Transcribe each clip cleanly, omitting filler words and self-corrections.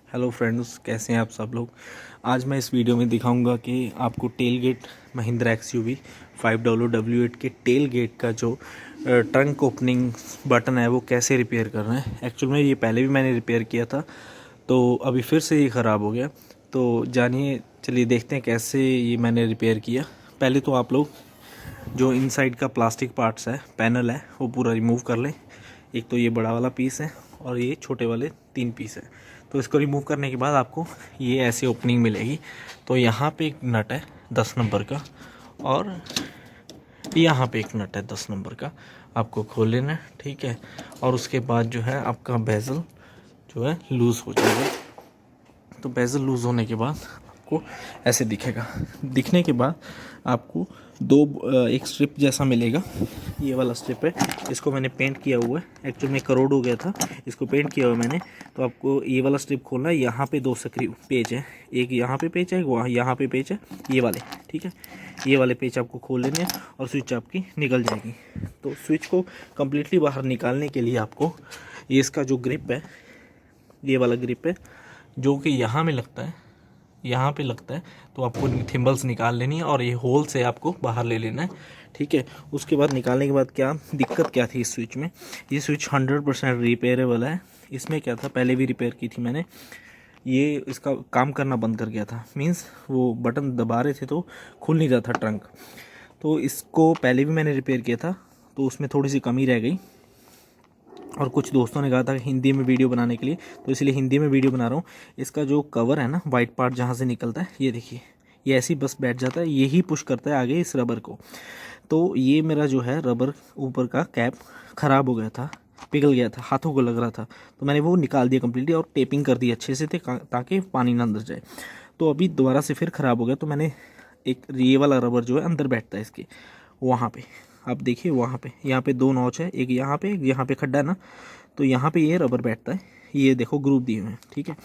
Hello friends, कैसे हैं आप सब लोग। आज मैं इस वीडियो में दिखाऊंगा कि आपको tell gate Mahindra XUV 500W8 के टेल गेट का जो ट्रंक ओपनिंग बटन है वो कैसे रिपेयर करना है। एक्चुअल में ये पहले भी मैंने रिपेयर किया था, तो अभी फिर से ये ख़राब हो गया। तो जानिए, चलिए देखते हैं कैसे ये मैंने रिपेयर किया। पहले तो आप लोग जो इनसाइड का प्लास्टिक पार्ट्स है, पैनल है, वो पूरा रिमूव कर लें। एक तो ये बड़ा वाला पीस है और ये छोटे वाले 3 पीस है। तो इसको रिमूव करने के बाद आपको ये ऐसी ओपनिंग मिलेगी। तो यहाँ पे एक नट है 10 नंबर का और यहाँ पे एक नट है 10 नंबर का, आपको खोल लेना है, ठीक है। और उसके बाद जो है आपका बेजल जो है लूज़ हो जाएगा। तो बेजल लूज़ होने के बाद आपको ऐसे दिखेगा। दिखने के बाद आपको एक स्ट्रिप जैसा मिलेगा। ये वाला स्ट्रिप है, इसको मैंने पेंट किया हुआ है। एक्चुअल में करोड़ हो गया था, इसको पेंट किया हुआ मैंने। तो आपको ये वाला स्ट्रिप खोलना है। यहाँ पे 2 सक्रिय पेज है, एक यहाँ पे पेज है, वहाँ यहाँ पे पेज है, ये वाले, ठीक है। ये वाले पेज आपको खोल लेने हैं और स्विच आपकी निकल जाएगी। तो स्विच को कम्प्लीटली बाहर निकालने के लिए आपको ये इसका जो ग्रिप है, ये वाला ग्रिप है जो कि यहाँ में लगता है, यहाँ पे लगता है। तो आपको थिम्बल्स निकाल लेनी है और ये होल से आपको बाहर ले लेना है, ठीक है। उसके बाद निकालने के बाद क्या दिक्कत क्या थी इस स्विच में। ये स्विच 100% रिपेयरेबल है। इसमें क्या था, पहले भी रिपेयर की थी मैंने, ये इसका काम करना बंद कर गया था। मीन्स वो बटन दबा रहे थे तो खुल नहीं रहा था ट्रंक। तो इसको पहले भी मैंने रिपेयर किया था, तो उसमें थोड़ी सी कमी रह गई। और कुछ दोस्तों ने कहा था हिंदी में वीडियो बनाने के लिए, तो इसलिए हिंदी में वीडियो बना रहा हूँ। इसका जो कवर है ना, वाइट पार्ट जहाँ से निकलता है, ये देखिए, ये ऐसे ही बस बैठ जाता है, यही पुश करता है आगे इस रबर को। तो ये मेरा जो है रबर ऊपर का कैप ख़राब हो गया था, पिघल गया था, हाथों को लग रहा था। तो मैंने वो निकाल दिया कम्प्लीटली और टेपिंग कर दी अच्छे से थे, ताकि पानी ना अंदर जाए। तो अभी दोबारा से फिर ख़राब हो गया, तो मैंने एक ये वाला रबर जो है अंदर बैठता है इसके, वहाँ पे आप देखिए, वहाँ पे, यहाँ पे 2 नॉच है, एक यहाँ पे खड्डा है ना, तो यहाँ पे ये रबर बैठता है। ये देखो ग्रुप दिए हुए हैं, ठीक है।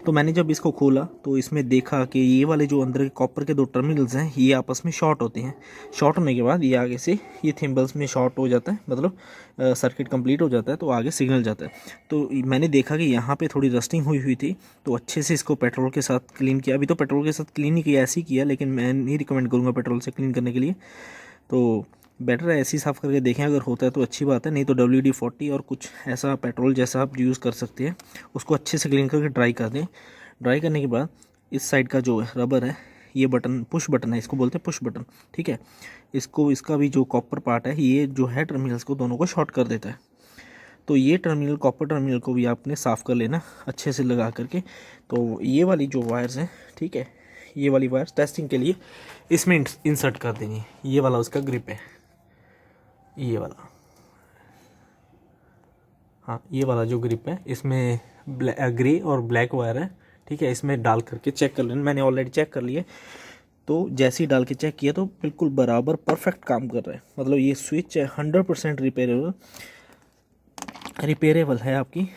तो मैंने जब इसको खोला तो इसमें देखा कि ये वाले जो अंदर के कॉपर के 2 टर्मिनल्स हैं, ये आपस में शॉर्ट होते हैं। शॉर्ट होने के बाद ये आगे से ये थिम्बल्स में शॉर्ट हो जाता है, मतलब सर्किट कंप्लीट हो जाता है, तो आगे सिग्नल जाता है। तो मैंने देखा कि यहाँ पे थोड़ी रस्टिंग हुई हुई थी, तो अच्छे से इसको पेट्रोल के साथ क्लीन किया। अभी तो पेट्रोल के साथ क्लीन नहीं किया, ऐसे ही किया, लेकिन मैं नहीं रिकमेंड करूँगा पेट्रोल से क्लीन करने के लिए। तो बेटर है ऐसे ही साफ़ करके देखें, अगर होता है तो अच्छी बात है, नहीं तो WD-40 और कुछ ऐसा पेट्रोल जैसा आप यूज़ कर सकते हैं। उसको अच्छे से क्लीन करके ड्राई कर दें। ड्राई करने के बाद इस साइड का जो रबर है, ये बटन पुश बटन है, इसको बोलते हैं पुश बटन, ठीक है। इसका भी जो कॉपर पार्ट है, ये जो है टर्मिनल्स को दोनों को शॉर्ट कर देता है। तो ये टर्मिनल, कॉपर टर्मिनल को भी आपने साफ़ कर लेना अच्छे से लगा करके। तो ये वाली जो वायर्स हैं, ठीक है, ये वाली वायर्स टेस्टिंग के लिए इसमें इंसर्ट कर देनी है। ये वाला उसका ग्रिप है, ये वाला, हाँ, ये वाला जो ग्रिप है, इसमें ग्रे और ब्लैक वायर है, ठीक है। इसमें डाल करके चेक कर लेना। मैंने ऑलरेडी चेक कर लिया। तो जैसे ही डाल के चेक किया तो बिल्कुल बराबर परफेक्ट काम कर रहा है। मतलब ये स्विच है 100% रिपेयरेबल है आपकी।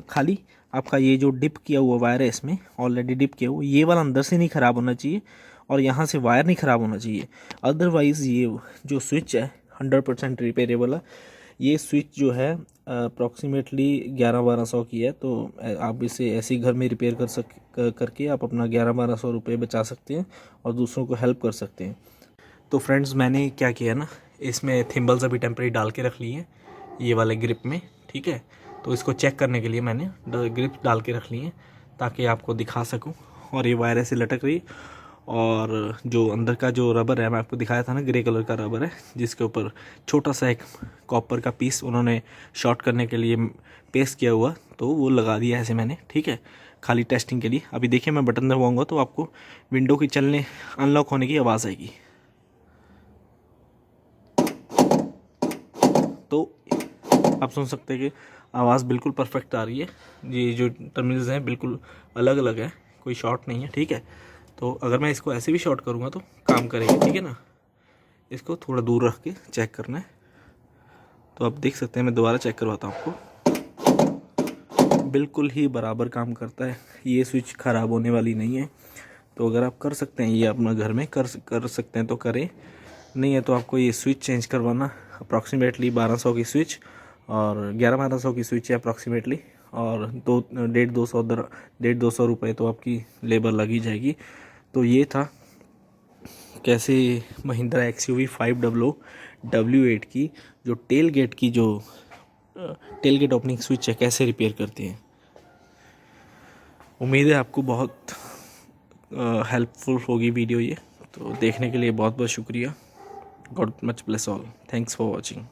खाली आपका ये जो डिप किया हुआ वायर है, इसमें ऑलरेडी डिप किया हुआ, ये वाला अंदर से नहीं ख़राब होना चाहिए और यहाँ से वायर नहीं ख़राब होना चाहिए। अदरवाइज़ ये जो स्विच है 100% रिपेयरेबल है। ये स्विच जो है अप्रॉक्सीमेटली 1100-1200 की है। तो आप इसे ऐसे ही घर में रिपेयर करके आप अपना 1100-1200 रुपये बचा सकते हैं और दूसरों को हेल्प कर सकते हैं। तो फ्रेंड्स, मैंने क्या किया ना, इसमें थिम्बल्स अभी टेम्परेरी डाल के रख लिए हैं ये वाले ग्रिप में, ठीक है। तो इसको चेक करने के लिए मैंने ग्रिप डाल के रख लिए हैं, ताकि आपको दिखा सकूं। और ये वायर ऐसे लटक रही, और जो अंदर का जो रबर है, मैं आपको दिखाया था ना, ग्रे कलर का रबर है, जिसके ऊपर छोटा सा एक कॉपर का पीस उन्होंने शॉर्ट करने के लिए पेस्ट किया हुआ, तो वो लगा दिया ऐसे मैंने, ठीक है, खाली टेस्टिंग के लिए। अभी देखिए, मैं बटन दबाऊँगा तो आपको विंडो की चलने, अनलॉक होने की आवाज़ आएगी। तो आप सुन सकते हैं कि आवाज़ बिल्कुल परफेक्ट आ रही है। ये जो टर्मिनल्स हैं बिल्कुल अलग अलग है, कोई शॉर्ट नहीं है, ठीक है। तो अगर मैं इसको ऐसे भी शॉर्ट करूँगा तो काम करेगा, ठीक है ना। इसको थोड़ा दूर रख के चेक करना है। तो आप देख सकते हैं, मैं दोबारा चेक करवाता हूँ आपको, बिल्कुल ही बराबर काम करता है। ये स्विच ख़राब होने वाली नहीं है। तो अगर आप कर सकते हैं, ये अपना घर में कर सकते हैं तो करें, नहीं है तो आपको ये स्विच चेंज करवाना। अप्रॉक्सीमेटली 1200 की स्विच और 11-1200 की स्विच है अप्रॉक्सीमेटली, और 150-200 रुपये तो आपकी लेबर लगी जाएगी। तो ये था कैसे महिंद्रा XUV 500W8 की जो टेल गेट ओपनिंग स्विच है कैसे रिपेयर करती है। उम्मीद है आपको बहुत हेल्पफुल होगी वीडियो ये। तो देखने के लिए बहुत बहुत शुक्रिया। God much bless all. Thanks for watching.